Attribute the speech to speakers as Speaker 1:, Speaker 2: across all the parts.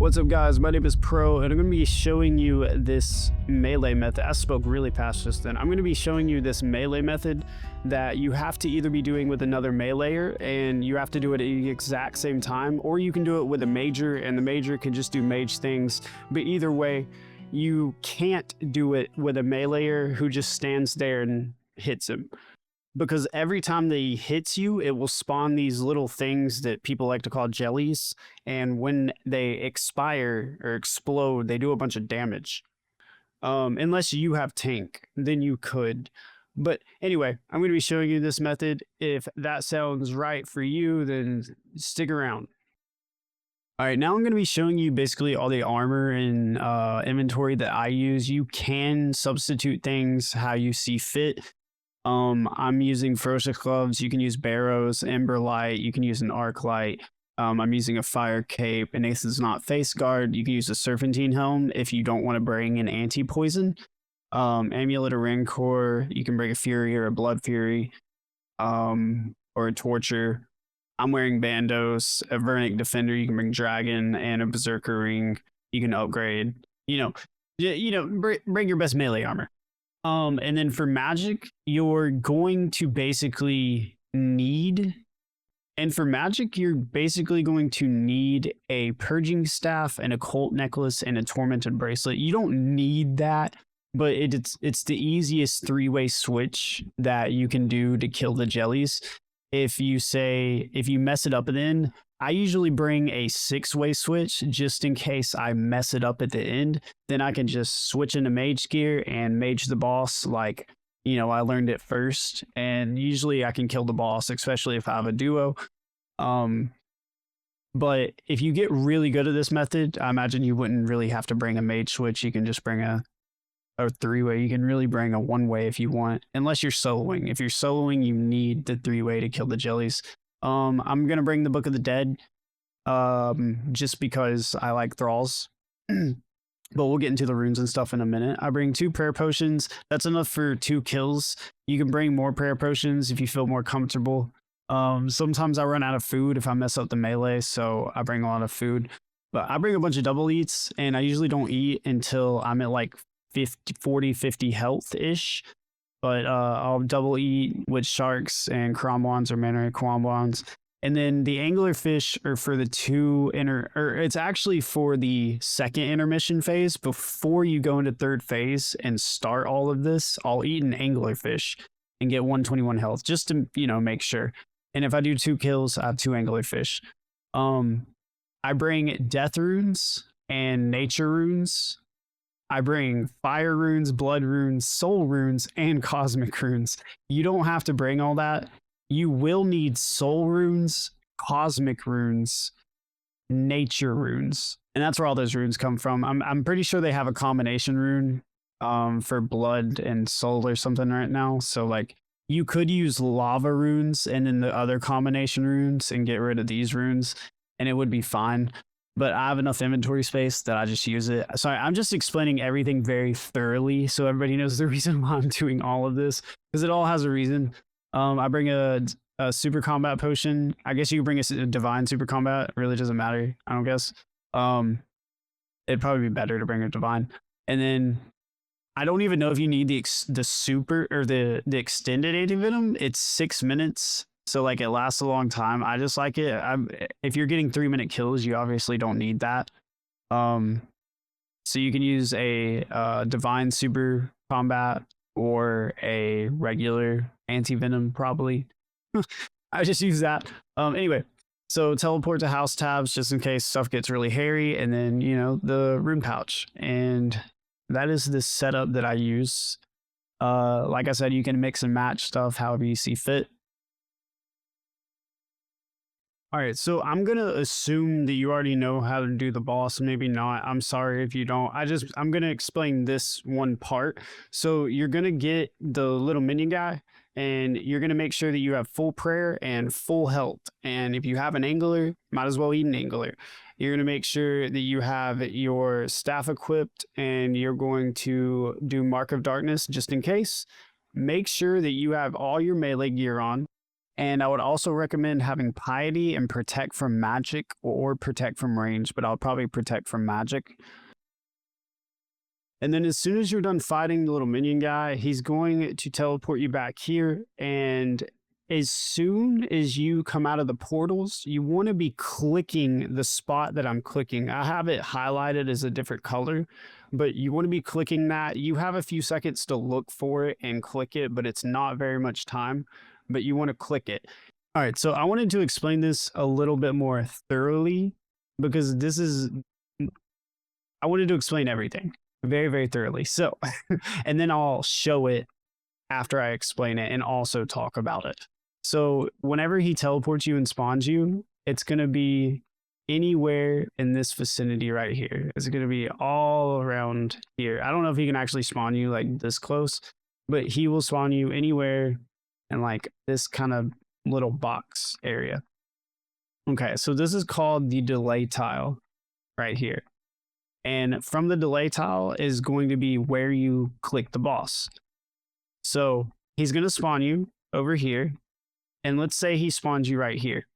Speaker 1: What's up guys, my name is Pro and I'm going to be showing you this melee method. I spoke really fast just then. I'm going to be showing you this melee method that you have to either be doing with another meleeer and you have to do it at the exact same time, or you can do it with a major and the major can just do mage things. But either way, you can't do it with a meleeer who just stands there and hits him. Because every time that he hits you, it will spawn these little things that people like to call jellies. And when they expire or explode, they do a bunch of damage. Unless you have tank, then you could. But anyway, I'm going to be showing you this method. If that sounds right for you, then stick around. All right, now I'm going to be showing you basically all the armor and inventory that I use. You can substitute things how you see fit. I'm using ferocious gloves. You can use barrows, ember light. You can use an arc light. I'm using a fire cape, and this is not face guard. You can use a serpentine helm if you don't want to bring an anti-poison. Amulet of rancor. You can bring a fury or a blood fury, or a torture. I'm wearing bandos, a vernic defender. You can bring dragon and a berserker ring. You can upgrade. Bring your best melee armor. And then for magic, you're going to basically need, a purging staff and a cult necklace and a tormented bracelet. You don't need that, but it's the easiest three-way switch that you can do to kill the jellies. If you mess it up at the end, I usually bring a 6-way switch just in case I mess it up at the end. Then I can just switch into mage gear and mage the boss like, I learned it first. And usually I can kill the boss, especially if I have a duo. But if you get really good at this method, I imagine you wouldn't really have to bring a mage switch. You can just bring a 3-way. You can really bring a 1-way if you want, unless you're soloing. If you're soloing, you need the 3-way to kill the jellies. I'm gonna bring the Book of the Dead, just because I like thralls. But we'll get into the runes and stuff in a minute. I bring 2 prayer potions. That's enough for 2 kills. You can bring more prayer potions if you feel more comfortable. Sometimes I run out of food if I mess up the melee, so I bring a lot of food. But I bring a bunch of double eats, and I usually don't eat until I'm at like 50 health-ish. But I'll double eat with sharks and cromwans or mana cromwans. And then the anglerfish are for the it's actually for the second intermission phase. Before you go into third phase and start all of this, I'll eat an anglerfish and get 121 health just to, make sure. And if I do 2 kills, I have 2 anglerfish. I bring death runes and nature runes. I bring fire runes, blood runes, soul runes, and cosmic runes. You don't have to bring all that. You will need soul runes, cosmic runes, nature runes. And that's where all those runes come from. I'm pretty sure they have a combination rune for blood and soul or something right now. So like you could use lava runes and then the other combination runes and get rid of these runes and it would be fine. But I have enough inventory space that I just use it. Sorry, I'm just explaining everything very thoroughly so everybody knows the reason why I'm doing all of this, because it all has a reason. I bring a super combat potion. I guess you could bring a divine super combat. It really doesn't matter, I don't guess. It'd probably be better to bring a divine. And then I don't even know if you need the super or the extended anti-venom. It's 6 minutes. So like it lasts a long time. I just like it. If you're getting 3-minute kills, you obviously don't need that. So you can use a divine super combat or a regular anti-venom probably. I just use that. Anyway, so teleport to house tabs just in case stuff gets really hairy, and then the rune pouch, and that is the setup that I use. Like I said, you can mix and match stuff however you see fit. All right, so I'm going to assume that you already know how to do the boss. Maybe not. I'm sorry if you don't. I'm going to explain this one part. So you're going to get the little minion guy, and you're going to make sure that you have full prayer and full health. And if you have an angler, might as well eat an angler. You're going to make sure that you have your staff equipped, and you're going to do Mark of Darkness just in case. Make sure that you have all your melee gear on. And I would also recommend having piety and protect from magic or protect from range, but I'll probably protect from magic. And then as soon as you're done fighting the little minion guy, he's going to teleport you back here. And as soon as you come out of the portals, you want to be clicking the spot that I'm clicking. I have it highlighted as a different color, but you want to be clicking that. You have a few seconds to look for it and click it, but it's not very much time, but you want to click it. All right, so I wanted to explain this a little bit more thoroughly because I wanted to explain everything very, very thoroughly. So, and then I'll show it after I explain it and also talk about it. So whenever he teleports you and spawns you, it's going to be anywhere in this vicinity right here. It's going to be all around here. I don't know if he can actually spawn you like this close, but he will spawn you anywhere in like this kind of little box area. Okay, so this is called the delay tile right here. And from the delay tile is going to be where you click the boss. So he's going to spawn you over here. And let's say he spawns you right here.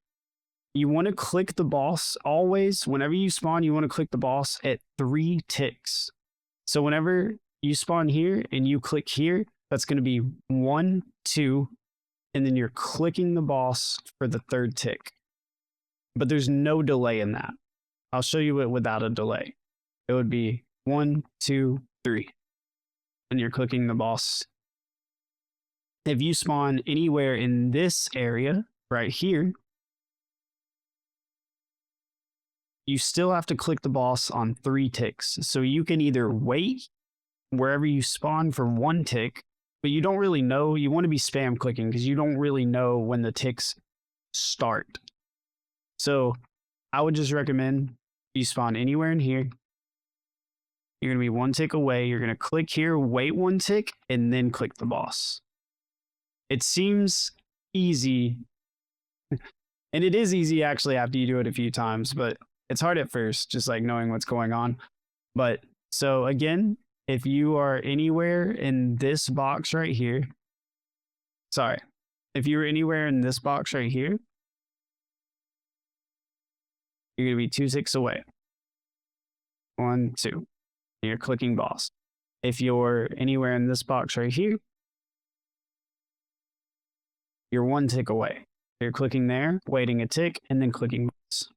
Speaker 1: You want to click the boss always. Whenever you spawn, you want to click the boss at 3 ticks. So whenever you spawn here and you click here, that's going to be 1, 2, and then you're clicking the boss for the 3rd tick. But there's no delay in that. I'll show you it without a delay. It would be 1, 2, 3. And you're clicking the boss. If you spawn anywhere in this area right here, you still have to click the boss on 3 ticks. So you can either wait wherever you spawn for 1 tick, but you don't really know. You want to be spam clicking because you don't really know when the ticks start. So I would just recommend you spawn anywhere in here. You're going to be 1 tick away. You're going to click here, wait 1 tick, and then click the boss. It seems easy, and it is easy actually after you do it a few times, but it's hard at first, just like knowing what's going on. But so again, if you are anywhere in this box right here, if you're anywhere in this box right here, you're going to be 2 ticks away. 1, 2. And you're clicking boss. If you're anywhere in this box right here, you're 1 tick away. You're clicking there, waiting a tick, and then clicking boss.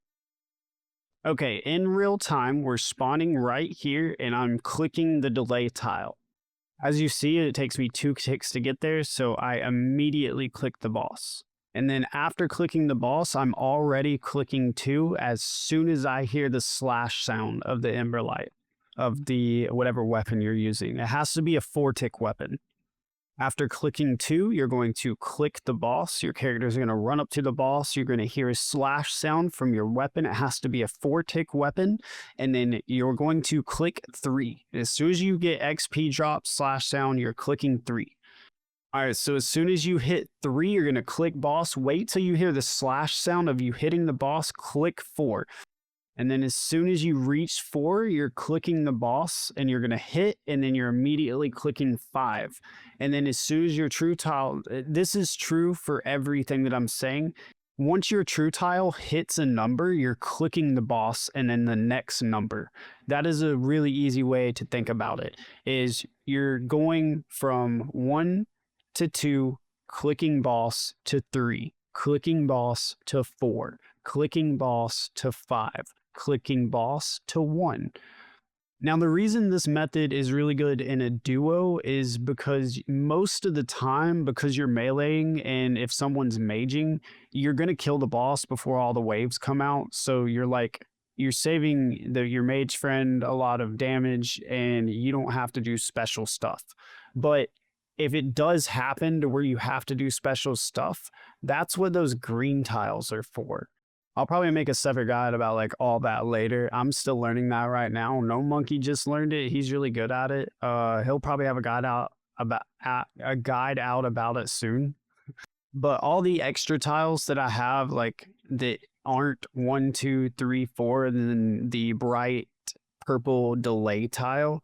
Speaker 1: Okay, in real time, we're spawning right here, and I'm clicking the delay tile. As you see, it takes me 2 ticks to get there, so I immediately click the boss. And then after clicking the boss, I'm already clicking 2 as soon as I hear the slash sound of the Emberlight, of the whatever weapon you're using. It has to be a 4-tick weapon. After clicking 2, you're going to click the boss. Your characters are going to run up to the boss. You're going to hear a slash sound from your weapon. It has to be a 4-tick weapon. And then you're going to click 3. As soon as you get XP drop slash sound, you're clicking 3. All right, so as soon as you hit 3, you're going to click boss. Wait till you hear the slash sound of you hitting the boss. Click 4. And then as soon as you reach 4, you're clicking the boss and you're going to hit, and then you're immediately clicking 5. And then as soon as your true tile, this is true for everything that I'm saying. Once your true tile hits a number, you're clicking the boss and then the next number. That is a really easy way to think about it, is you're going from 1 to 2, clicking boss to 3, clicking boss to 4, clicking boss to 5. Clicking boss to 1. Now, the reason this method is really good in a duo is because most of the time, because you're meleeing and if someone's maging, you're going to kill the boss before all the waves come out. So you're saving your mage friend a lot of damage and you don't have to do special stuff. But if it does happen to where you have to do special stuff, that's what those green tiles are for. I'll probably make a separate guide about like all that later. I'm still learning that right now. No Monkey just learned it. He's really good at it. He'll probably have a guide out about it soon. But all the extra tiles that I have, like that aren't 1, 2, 3, 4, and then the bright purple delay tile,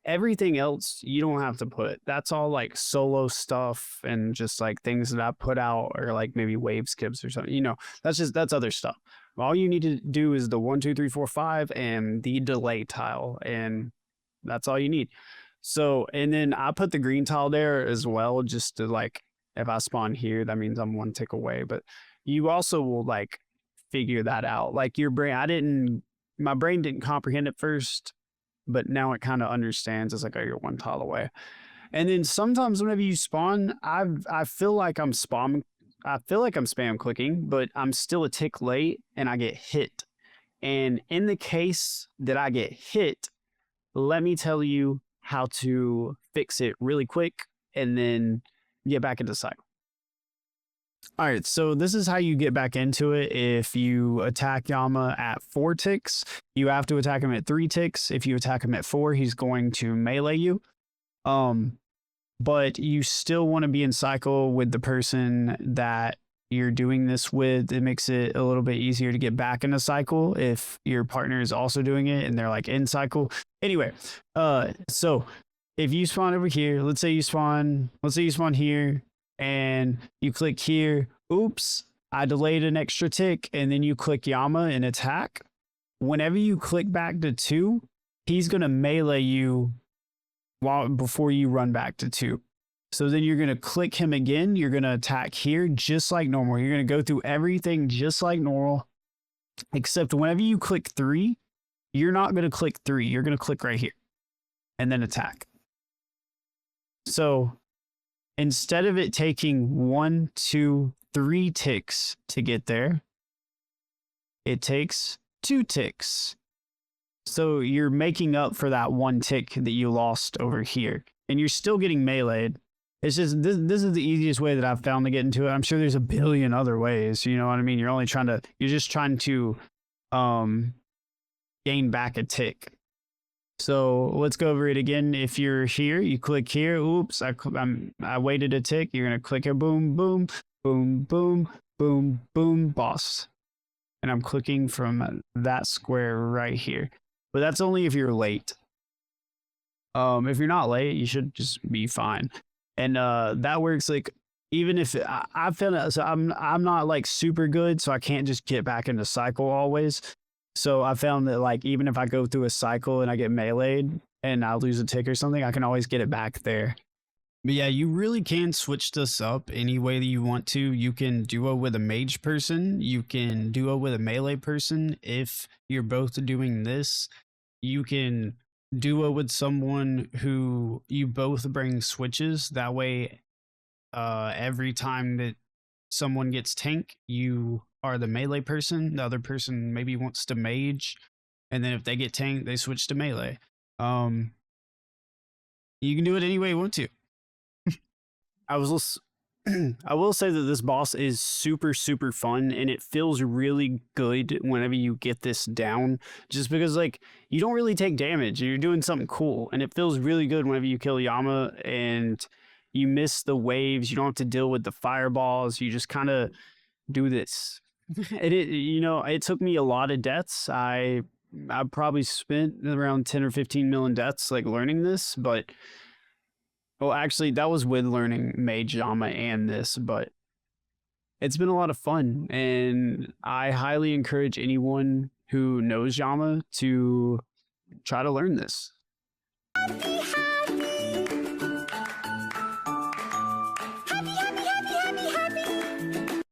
Speaker 1: Everything else you don't have to put. That's all like solo stuff and just like things that I put out, or like maybe wave skips or something. You know, that's other stuff. All you need to do is the 1, 2, 3, 4, 5 and the delay tile, and that's all you need. So, and then I put the green tile there as well, just to like, if I spawn here, that means I'm 1 tick away. But you also will like figure that out. Like your brain, my brain didn't comprehend it first, but now it kind of understands. It's like, oh, you're 1 tile away. And then sometimes whenever you spawn, I feel like I'm spam clicking, but I'm still a tick late and I get hit. And in the case that I get hit, let me tell you how to fix it really quick and then get back into cycle. All right, so this is how you get back into it. If you attack Yama at 4 ticks, you have to attack him at 3 ticks. If you attack him at 4, he's going to melee you. But you still want to be in cycle with the person that you're doing this with. It makes it a little bit easier to get back into cycle if your partner is also doing it and they're like in cycle. Anyway, so if you spawn over here, let's say you spawn here and you click here, oops, I delayed an extra tick, and then you click Yama and attack. Whenever you click back to 2, he's going to melee you before you run back to 2. So then you're going to click him again. You're going to attack here just like normal. You're going to go through everything just like normal, except whenever you click 3, you're not going to click 3. You're going to click right here and then attack. So instead of it taking 1, 2, 3 ticks to get there, it takes 2 ticks. So you're making up for that 1 tick that you lost over here, and you're still getting meleeed. It's just, this is the easiest way that I've found to get into it. I'm sure there's a billion other ways, you know what I mean? You're just trying to gain back a tick. So let's go over it again. If you're here, you click here. Oops, I waited a tick. You're going to click a boom, boom, boom, boom, boom, boom, boss. And I'm clicking from that square right here. But that's only if you're late. If you're not late, you should just be fine. And that works like, even if I found it, so I'm not like super good, so I can't just get back into cycle always. So I found that like, even if I go through a cycle and I get meleeed and I lose a tick or something, I can always get it back there. But yeah, you really can switch this up any way that you want to. You can duo with a mage person. You can duo with a melee person. If you're both doing this, you can duo with someone who you both bring switches. That way, every time that someone gets tank, you are the melee person. The other person maybe wants to mage, and then if they get tanked, they switch to melee. You can do it any way you want to. I will say that this boss is super, super fun, and it feels really good whenever you get this down, just because like you don't really take damage and you're doing something cool, and it feels really good whenever you kill Yama and you miss the waves. You don't have to deal with the fireballs. You just kind of do this. It took me a lot of deaths. I probably spent around 10 or 15 million deaths like learning this, but well, actually that was with learning Mage, Yama, and this, but it's been a lot of fun, and I highly encourage anyone who knows Yama to try to learn this.